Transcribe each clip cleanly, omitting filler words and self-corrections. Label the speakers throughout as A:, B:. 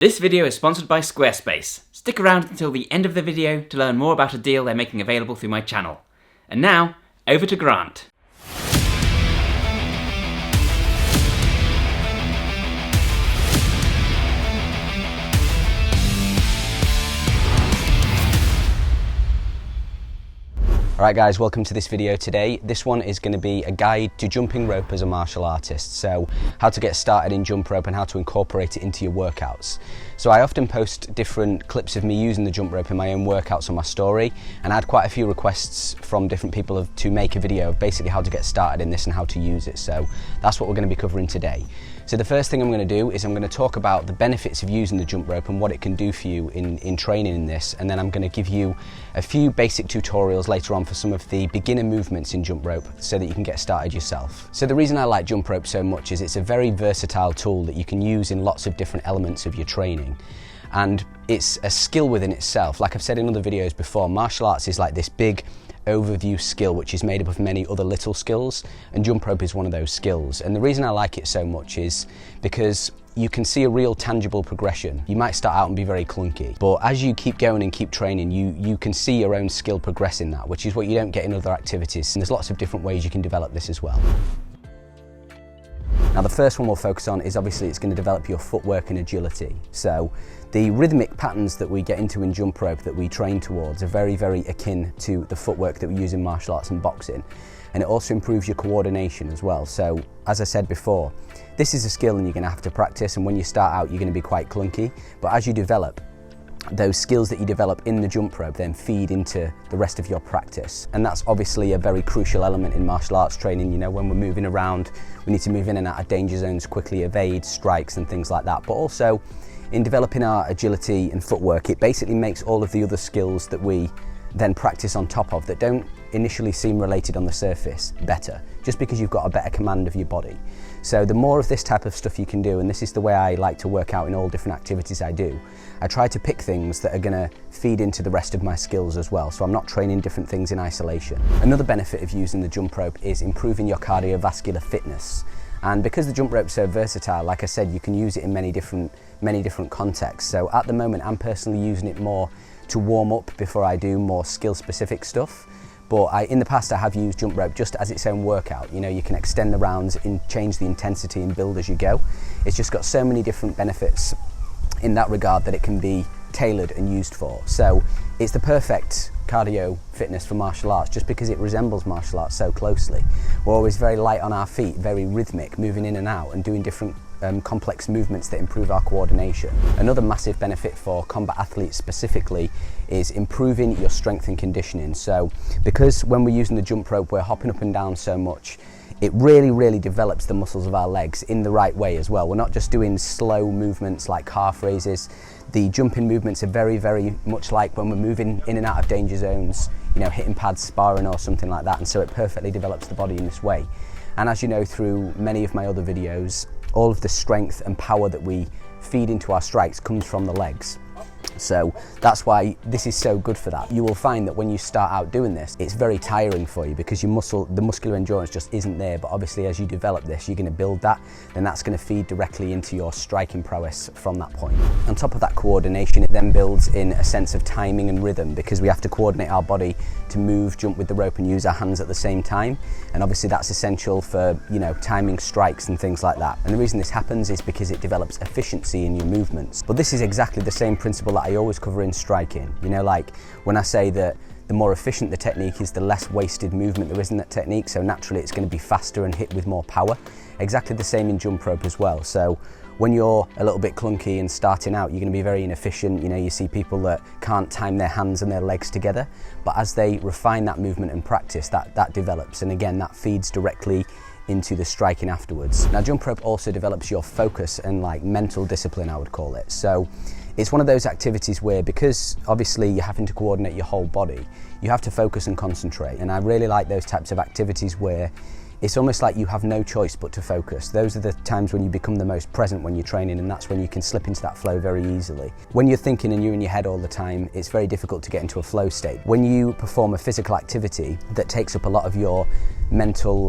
A: This video is sponsored by Squarespace. Stick around until the end of the video to learn more about a deal they're making available through my channel. And now, over to Grant.
B: Alright guys, welcome to this video today. This one is going to be a guide to jumping rope as a martial artist. So how to get started in jump rope and how to incorporate it into your workouts. So I often post different clips of me using the jump rope in my own workouts on my story, and I had quite a few requests from different people to make a video of basically how to get started in this and how to use it. So that's what we're going to be covering today. So the first thing I'm going to do is I'm going to talk about the benefits of using the jump rope and what it can do for you in training in this, and then I'm going to give you a few basic tutorials later on for some of the beginner movements in jump rope so that you can get started yourself. So the reason I like jump rope so much is it's a very versatile tool that you can use in lots of different elements of your training. And it's a skill within itself. Like I've said in other videos before, martial arts is like this big overview skill which is made up of many other little skills, and jump rope is one of those skills. And the reason I like it so much is because you can see a real tangible progression. You might start out and be very clunky, but as you keep going and keep training, you can see your own skill progress in that, which is what you don't get in other activities. And there's lots of different ways you can develop this as well. Now the first one we'll focus on is obviously it's going to develop your footwork and agility. So the rhythmic patterns that we get into in jump rope that we train towards are very, very akin to the footwork that we use in martial arts and boxing. And it also improves your coordination as well. So as I said before, this is a skill and you're going to have to practice, and when you start out you're going to be quite clunky, but as you develop, those skills that you develop in the jump rope then feed into the rest of your practice. And that's obviously a very crucial element in martial arts training. You know, when we're moving around, we need to move in and out of danger zones quickly, evade strikes and things like that. But also in developing our agility and footwork, it basically makes all of the other skills that we then practice on top of that don't initially seem related on the surface better, just because you've got a better command of your body. So the more of this type of stuff you can do, and this is the way I like to work out in all different activities I do, I try to pick things that are going to feed into the rest of my skills as well, so I'm not training different things in isolation. Another benefit of using the jump rope is improving your cardiovascular fitness. And because the jump rope's so versatile, like I said, you can use it in many different contexts. So at the moment I'm personally using it more to warm up before I do more skill specific stuff. But in the past I have used jump rope just as its own workout. You know, you can extend the rounds and change the intensity and build as you go. It's just got so many different benefits in that regard that it can be tailored and used for. So it's the perfect cardio fitness for martial arts just because it resembles martial arts so closely. We're always very light on our feet, very rhythmic, moving in and out and doing different complex movements that improve our coordination. Another massive benefit for combat athletes specifically is improving your strength and conditioning. So because when we're using the jump rope we're hopping up and down so much, it really develops the muscles of our legs in the right way as well. We're not just doing slow movements like calf raises. The jumping movements are very much like when we're moving in and out of danger zones, you know, hitting pads, sparring or something like that, and so it perfectly develops the body in this way. And as you know through many of my other videos, all of the strength and power that we feed into our strikes comes from the legs. So that's why this is so good for that. You will find that when you start out doing this, it's very tiring for you because the muscular endurance just isn't there. But obviously as you develop this, you're going to build that, then that's going to feed directly into your striking prowess from that point. On top of that coordination, it then builds in a sense of timing and rhythm because we have to coordinate our body to move, jump with the rope and use our hands at the same time. And obviously that's essential for, you know, timing strikes and things like that. And the reason this happens is because it develops efficiency in your movements. But this is exactly the same principle that I always cover in striking. You know, like when I say that the more efficient the technique is, the less wasted movement there is in that technique, so naturally it's going to be faster and hit with more power. Exactly the same in jump rope as well. So when you're a little bit clunky and starting out, you're going to be very inefficient. You know, you see people that can't time their hands and their legs together, but as they refine that movement and practice, that develops, and again that feeds directly into the striking afterwards. Now jump rope also develops your focus and like mental discipline, I would call it. So it's one of those activities where, because obviously you're having to coordinate your whole body, you have to focus and concentrate. And I really like those types of activities where it's almost like you have no choice but to focus. Those are the times when you become the most present when you're training, and that's when you can slip into that flow very easily. When you're thinking and you're in your head all the time, it's very difficult to get into a flow state. When you perform a physical activity that takes up a lot of your mental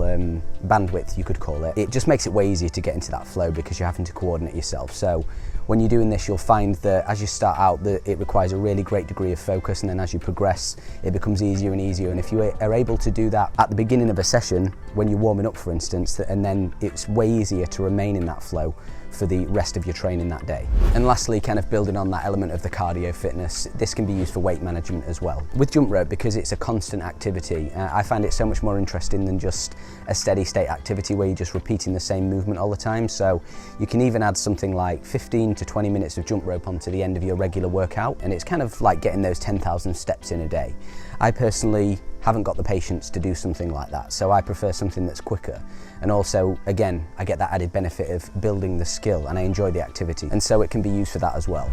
B: bandwidth, you could call it, it just makes it way easier to get into that flow because you're having to coordinate yourself. So when you're doing this, you'll find that as you start out, that it requires a really great degree of focus, and then as you progress, it becomes easier and easier. And if you are able to do that at the beginning of a session, when you're warming up, for instance, and then it's way easier to remain in that flow for the rest of your training that day. And lastly, kind of building on that element of the cardio fitness, this can be used for weight management as well. With jump rope, because it's a constant activity, I find it so much more interesting than just a steady state activity where you're just repeating the same movement all the time. So you can even add something like 15 to 20 minutes of jump rope onto the end of your regular workout, and it's kind of like getting those 10,000 steps in a day. I personally haven't got the patience to do something like that, so I prefer something that's quicker. And also, again, I get that added benefit of building the skill, and I enjoy the activity, and so it can be used for that as well.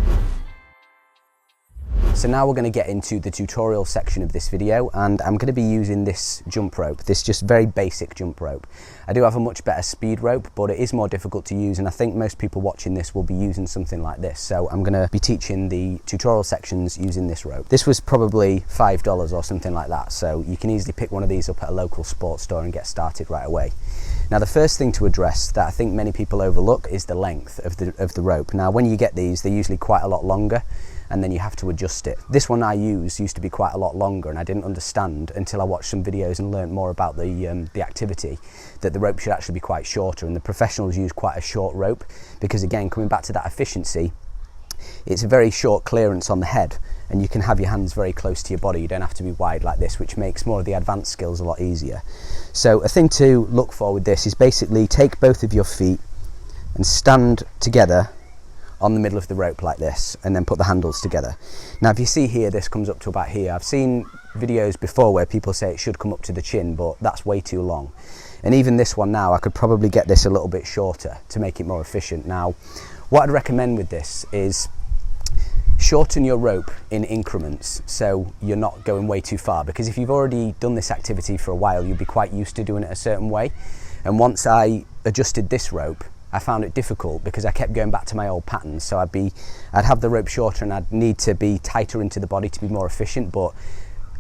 B: So now we're going to get into the tutorial section of this video, and I'm going to be using this jump rope, this just very basic jump rope. I do have a much better speed rope, but it is more difficult to use, and I think most people watching this will be using something like this. So I'm going to be teaching the tutorial sections using this rope. This was probably $5 or something like that, so you can easily pick one of these up at a local sports store and get started right away. Now, the first thing to address that I think many people overlook is the length of the rope. Now, when you get these, they're usually quite a lot longer, and then you have to adjust it. This one I used to be quite a lot longer, and I didn't understand until I watched some videos and learned more about the activity, that the rope should actually be quite shorter, and the professionals use quite a short rope because, again, coming back to that efficiency, it's a very short clearance on the head, and you can have your hands very close to your body. You don't have to be wide like this, which makes more of the advanced skills a lot easier. So a thing to look for with this is basically take both of your feet and stand together on the middle of the rope like this, and then put the handles together. Now, if you see here, this comes up to about here. I've seen videos before where people say it should come up to the chin, but that's way too long. And even this one now, I could probably get this a little bit shorter to make it more efficient. Now, what I'd recommend with this is shorten your rope in increments so you're not going way too far, because if you've already done this activity for a while, you'll be quite used to doing it a certain way. And once I adjusted this rope, I found it difficult because I kept going back to my old patterns. So I'd have the rope shorter, and I'd need to be tighter into the body to be more efficient, but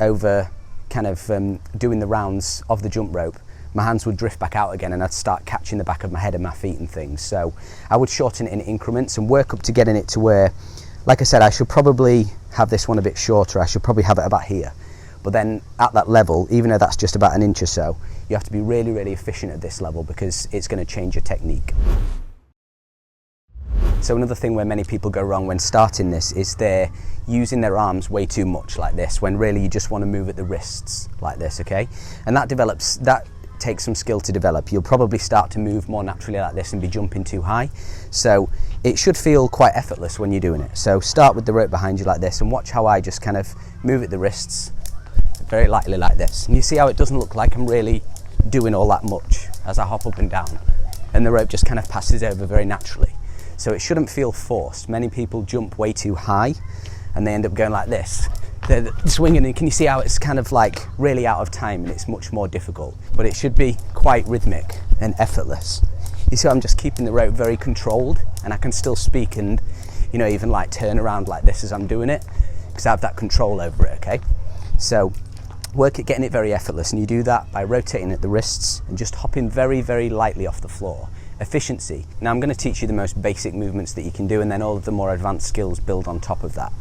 B: over kind of doing the rounds of the jump rope, my hands would drift back out again, and I'd start catching the back of my head and my feet and things. So I would shorten it in increments and work up to getting it to where, like I said, I should probably have this one a bit shorter. I should probably have it about here. But then at that level, even though that's just about an inch or so, you have to be really, really efficient at this level because it's going to change your technique. So another thing where many people go wrong when starting this is they're using their arms way too much like this, when really you just want to move at the wrists like this, okay? And that takes some skill to develop. You'll probably start to move more naturally like this and be jumping too high. So it should feel quite effortless when you're doing it. So start with the rope behind you like this, and watch how I just kind of move at the wrists very lightly like this. And you see how it doesn't look like I'm really doing all that much as I hop up and down, and the rope just kind of passes over very naturally. So it shouldn't feel forced. Many people jump way too high and they end up going like this. They're swinging, and can you see how it's kind of like really out of time, and it's much more difficult, but it should be quite rhythmic and effortless. You see, I'm just keeping the rope very controlled, and I can still speak and, you know, even like turn around like this as I'm doing it, because I have that control over it, okay? So work at getting it very effortless, and you do that by rotating at the wrists and just hopping very, very lightly off the floor. Efficiency. Now I'm going to teach you the most basic movements that you can do, and then all of the more advanced skills build on top of that.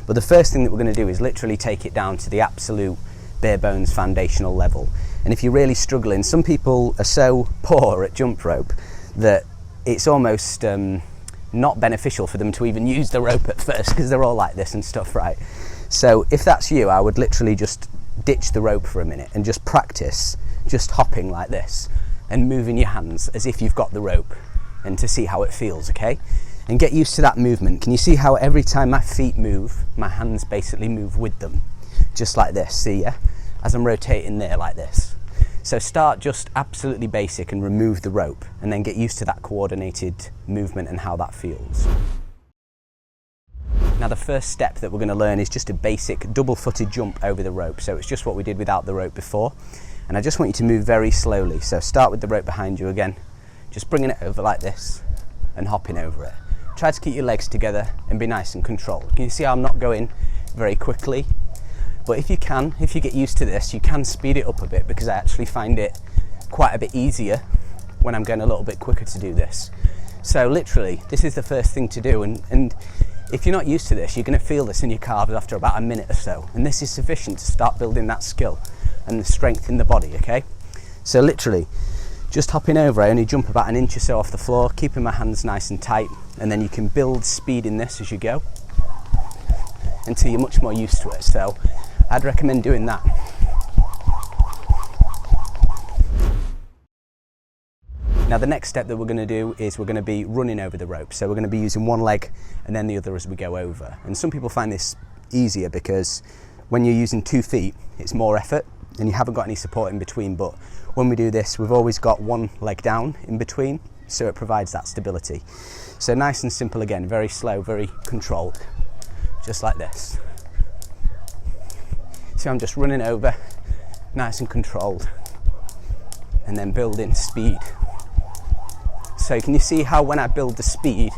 B: But the first thing that we're going to do is literally take it down to the absolute bare bones foundational level. And if you're really struggling, some people are so poor at jump rope that it's almost not beneficial for them to even use the rope at first, because they're all like this and stuff, right? So if that's you, I would literally just ditch the rope for a minute and just practice just hopping like this and moving your hands as if you've got the rope, and to see how it feels, okay? And get used to that movement. Can you see how every time my feet move, my hands basically move with them? Just like this, see, yeah? As I'm rotating there like this. So start just absolutely basic and remove the rope, and then get used to that coordinated movement and how that feels. Now the first step that we're going to learn is just a basic double-footed jump over the rope. So it's just what we did without the rope before. And I just want you to move very slowly. So start with the rope behind you again, just bringing it over like this and hopping over it. Try to keep your legs together and be nice and controlled. Can you see how I'm not going very quickly? But if you get used to this, you can speed it up a bit, because I actually find it quite a bit easier when I'm going a little bit quicker to do this. So literally, this is the first thing to do, and if you're not used to this, you're going to feel this in your calves after about a minute or so, and this is sufficient to start building that skill and the strength in the body, okay? So literally, just hopping over, I only jump about an inch or so off the floor, keeping my hands nice and tight, and then you can build speed in this as you go until you're much more used to it. So I'd recommend doing that. Now the next step that we're going to do is we're going to be running over the rope. So we're going to be using one leg and then the other as we go over. And some people find this easier because when you're using 2 feet, it's more effort and you haven't got any support in between. But when we do this, we've always got one leg down in between, so it provides that stability. So nice and simple again, very slow, very controlled, just like this. So I'm just running over, nice and controlled, and then building speed. So can you see how when I build the speed,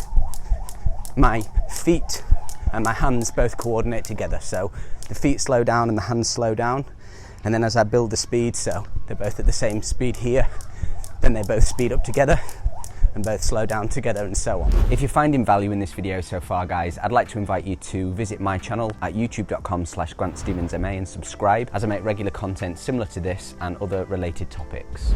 B: my feet and my hands both coordinate together? So the feet slow down and the hands slow down. And then as I build the speed, so they're both at the same speed here, then they both speed up together and both slow down together, and so on. If you're finding value in this video so far, guys, I'd like to invite you to visit my channel at youtube.com/GrantStevensMA and subscribe, as I make regular content similar to this and other related topics.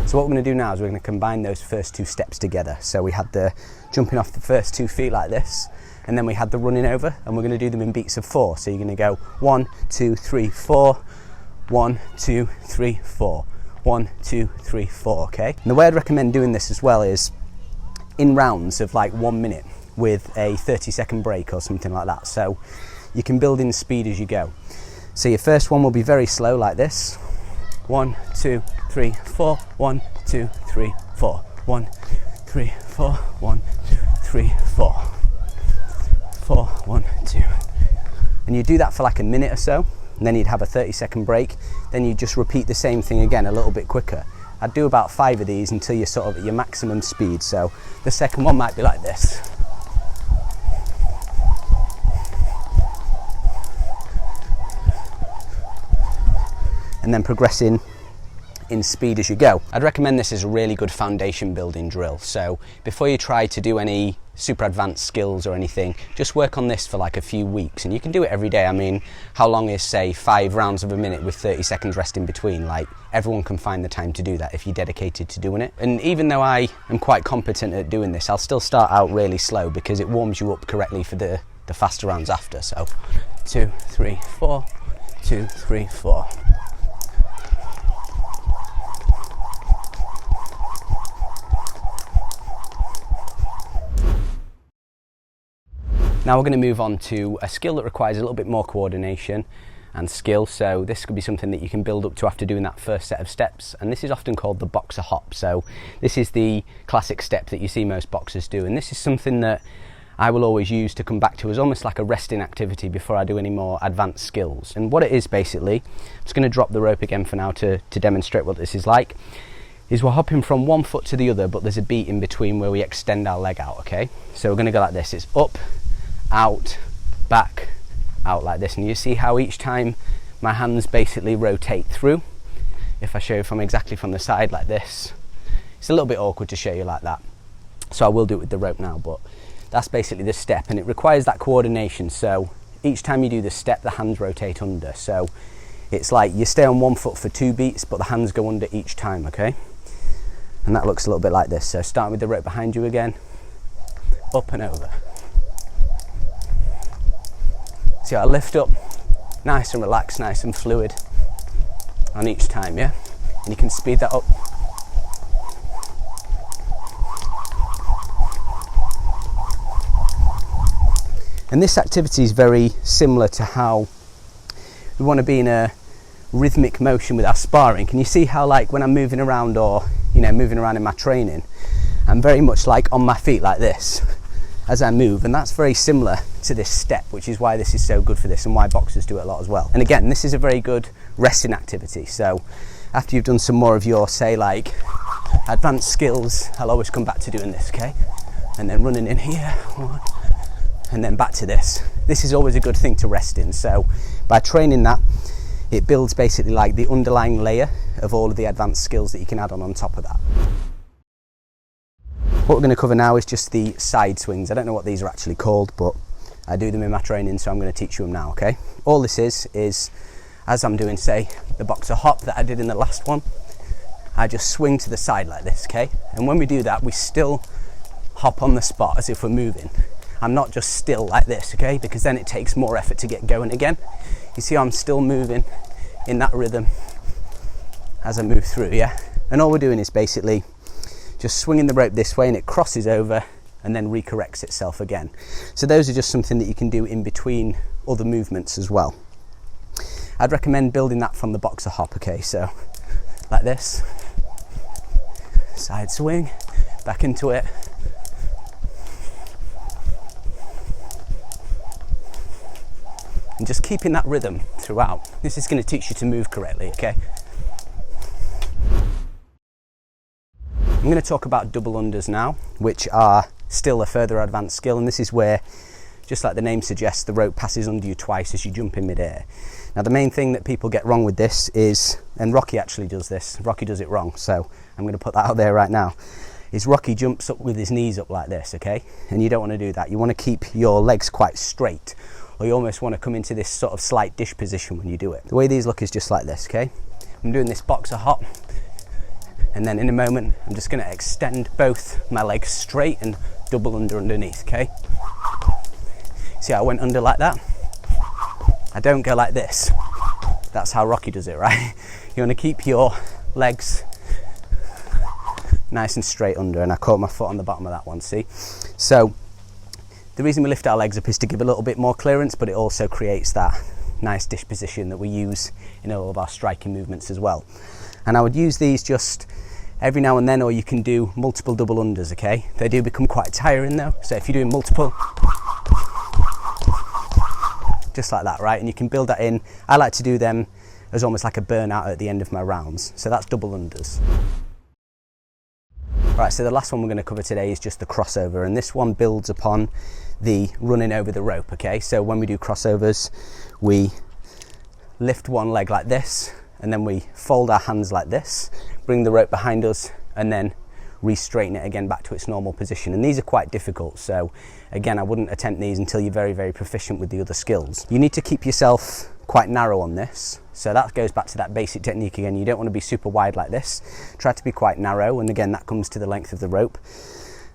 B: So what we're going to do now is we're going to combine those first 2 steps together. So we had the jumping off the first 2 feet like this, and then we had the running over, and we're going to do them in beats of 4. So you're going to go 1, 2, 3, 4, 1, 2, 3, 4, 1, 2, 3, 4, okay? And the way I'd recommend doing this as well is in rounds of like 1 minute with a 30-second break or something like that. So you can build in speed as you go. So your first one will be very slow like this. 1, 2, 3, 4, 1, 2, 3, 4, 1, 3, 4, 1, 2, 3, 4. 4, 1, 2. And you do that for like a minute or so, and then you'd have a 30-second break. Then you just repeat the same thing again a little bit quicker. I'd do about 5 of these until you're sort of at your maximum speed. So the second one might be like this. And then progressing in speed as you go. I'd recommend this as a really good foundation building drill. So before you try to do any super advanced skills or anything, just work on this for like a few weeks, and you can do it every day. I mean, how long is, say, 5 rounds of a minute with 30 seconds rest in between? Like, everyone can find the time to do that if you're dedicated to doing it. And even though I am quite competent at doing this, I'll still start out really slow because it warms you up correctly for the faster rounds after. So 2, 3, 4, 2, 3, 4. Now we're going to move on to a skill that requires a little bit more coordination and skill. So this could be something that you can build up to after doing that first set of steps, and this is often called the boxer hop. So this is the classic step that you see most boxers do, and this is something that I will always use to come back to as almost like a resting activity before I do any more advanced skills. And what it is basically, I'm just going to drop the rope again for now to demonstrate what this is like, is we're hopping from one foot to the other, but there's a beat in between where we extend our leg out, okay? So we're going to go like this. It's up, out, back, out like this. And you see how each time my hands basically rotate through. If I show you from the side like this, it's a little bit awkward to show you like that. So I will do it with the rope now, but that's basically the step, and it requires that coordination. So each time you do the step, the hands rotate under. So it's like you stay on one foot for 2 beats, but the hands go under each time, okay? And that looks a little bit like this. So starting with the rope behind you again, up and over. See how I lift up, nice and relaxed, nice and fluid on each time, yeah? And you can speed that up. And this activity is very similar to how we want to be in a rhythmic motion with our sparring. Can you see how, like, when I'm moving around, or, you know, moving around in my training, I'm very much like on my feet like this as I move, and that's very similar to this step, which is why this is so good for this and why boxers do it a lot as well. And again, this is a very good resting activity. So after you've done some more of your, say, like advanced skills, I'll always come back to doing this, okay? And then running in here, 1, and then back to this. This is always a good thing to rest in. So by training that, it builds basically like the underlying layer of all of the advanced skills that you can add on top of that. What we're going to cover now is just the side swings. I don't know what these are actually called, but I do them in my training, so I'm going to teach you them now, okay? All this is as I'm doing, say, the boxer hop that I did in the last one, I just swing to the side like this, okay? And when we do that, we still hop on the spot as if we're moving. I'm not just still like this, okay? Because then it takes more effort to get going again. You see how I'm still moving in that rhythm as I move through, yeah? And all we're doing is basically just swinging the rope this way, and it crosses over and then recorrects itself again. So those are just something that you can do in between other movements as well. I'd recommend building that from the boxer hop, okay? So like this, side swing, back into it. And just keeping that rhythm throughout. This is going to teach you to move correctly, okay? I'm going to talk about double unders now, which are still a further advanced skill, and this is where, just like the name suggests, the rope passes under you twice as you jump in midair. Now the main thing that people get wrong with this is, and Rocky actually does this, Rocky does it wrong, so I'm going to put that out there right now, is Rocky jumps up with his knees up like this, okay? And you don't want to do that. You want to keep your legs quite straight, or you almost want to come into this sort of slight dish position when you do it. The way these look is just like this, okay? I'm doing this boxer hop, and then in a moment I'm just going to extend both my legs straight and double under underneath, okay? See how I went under like that? I don't go like this. That's how Rocky does it, right? You want to keep your legs nice and straight under, and I caught my foot on the bottom of that one, see? So the reason we lift our legs up is to give a little bit more clearance, but it also creates that nice dish position that we use in all of our striking movements as well. And I would use these just every now and then, or you can do multiple double unders, okay? They do become quite tiring though, so if you're doing multiple, just like that, right? And you can build that in. I like to do them as almost like a burnout at the end of my rounds. So that's double unders. Right, so the last one we're going to cover today is just the crossover, and this one builds upon the running over the rope, okay? So when we do crossovers, we lift one leg like this, and then we fold our hands like this, bring the rope behind us, and then re-straighten it again back to its normal position. And these are quite difficult, so again, I wouldn't attempt these until you're very, very proficient with the other skills. You need to keep yourself quite narrow on this, so that goes back to that basic technique again. You don't want to be super wide like this. Try to be quite narrow, and again, that comes to the length of the rope.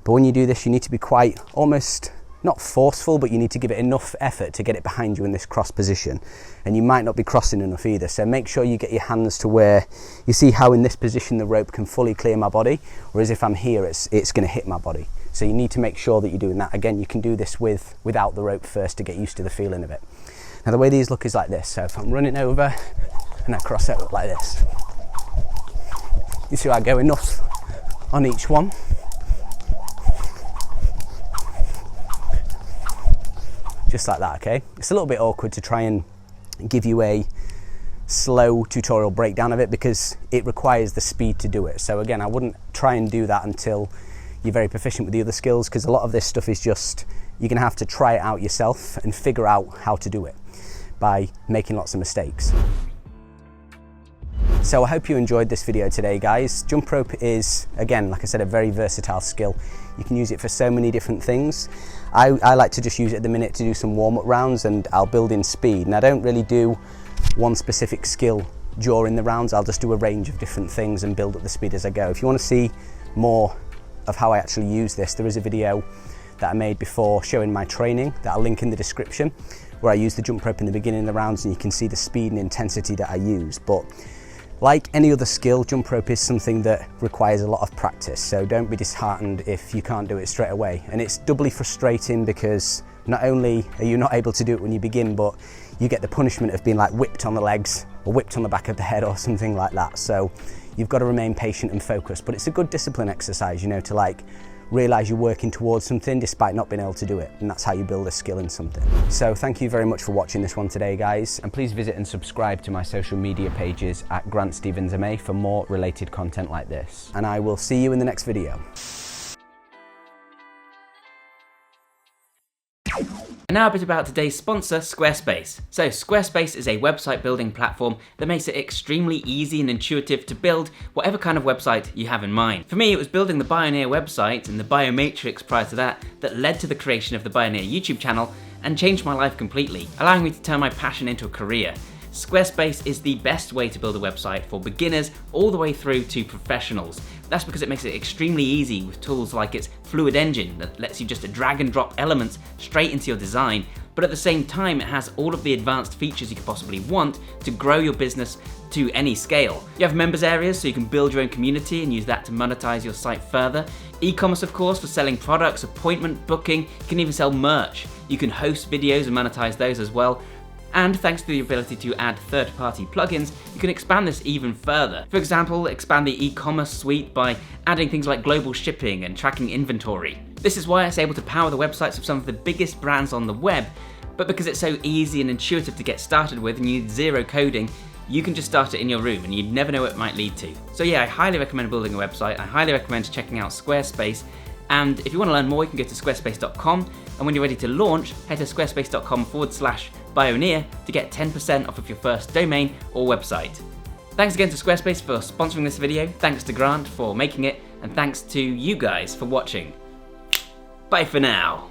B: But when you do this, you need to be quite almost not forceful, but you need to give it enough effort to get it behind you in this cross position. And you might not be crossing enough either, so make sure you get your hands to where you see how in this position the rope can fully clear my body, whereas if I'm here, it's going to hit my body. So you need to make sure that you're doing that. Again, you can do this without the rope first to get used to the feeling of it. Now the way these look is like this. So if I'm running over and I cross out like this, you see I go enough on each one. Just like that, okay? It's a little bit awkward to try and give you a slow tutorial breakdown of it because it requires the speed to do it. So again, I wouldn't try and do that until you're very proficient with the other skills, because a lot of this stuff is just, you're gonna have to try it out yourself and figure out how to do it by making lots of mistakes. So I hope you enjoyed this video today, guys. Jump rope is, again, like I said, a very versatile skill. You can use it for so many different things. I like to just use it at the minute to do some warm-up rounds, and I'll build in speed. And I don't really do one specific skill during the rounds. I'll just do a range of different things and build up the speed as I go. If you want to see more of how I actually use this, there is a video that I made before showing my training that I'll link in the description, where I use the jump rope in the beginning of the rounds, and you can see the speed and intensity that I use. But like any other skill, jump rope is something that requires a lot of practice, so don't be disheartened if you can't do it straight away. And it's doubly frustrating because not only are you not able to do it when you begin, but you get the punishment of being like whipped on the legs or whipped on the back of the head or something like that. So you've got to remain patient and focused, but it's a good discipline exercise, you know, to like realise you're working towards something despite not being able to do it, and that's how you build a skill in something. So thank you very much for watching this one today, guys, and please visit and subscribe to my social media pages at Grant Stevens MA for more related content like this, and I will see you in the next video.
A: And now a bit about today's sponsor, Squarespace. So Squarespace is a website building platform that makes it extremely easy and intuitive to build whatever kind of website you have in mind. For me, it was building the Bioneer website and the Biomatrix prior to that led to the creation of the Bioneer YouTube channel and changed my life completely, allowing me to turn my passion into a career. Squarespace is the best way to build a website for beginners all the way through to professionals. That's because it makes it extremely easy with tools like its Fluid Engine that lets you just drag and drop elements straight into your design, but at the same time it has all of the advanced features you could possibly want to grow your business to any scale. You have members areas so you can build your own community and use that to monetize your site further. E-commerce, of course, for selling products, appointment booking, you can even sell merch. You can host videos and monetize those as well. And thanks to the ability to add third-party plugins, you can expand this even further. For example, expand the e-commerce suite by adding things like global shipping and tracking inventory. This is why it's able to power the websites of some of the biggest brands on the web, but because it's so easy and intuitive to get started with and you need zero coding, you can just start it in your room and you'd never know what it might lead to. So yeah, I highly recommend building a website. I highly recommend checking out Squarespace. And if you want to learn more, you can go to squarespace.com, and when you're ready to launch, head to squarespace.com/Bioneer to get 10% off of your first domain or website. Thanks again to Squarespace for sponsoring this video, thanks to Grant for making it, and thanks to you guys for watching. Bye for now.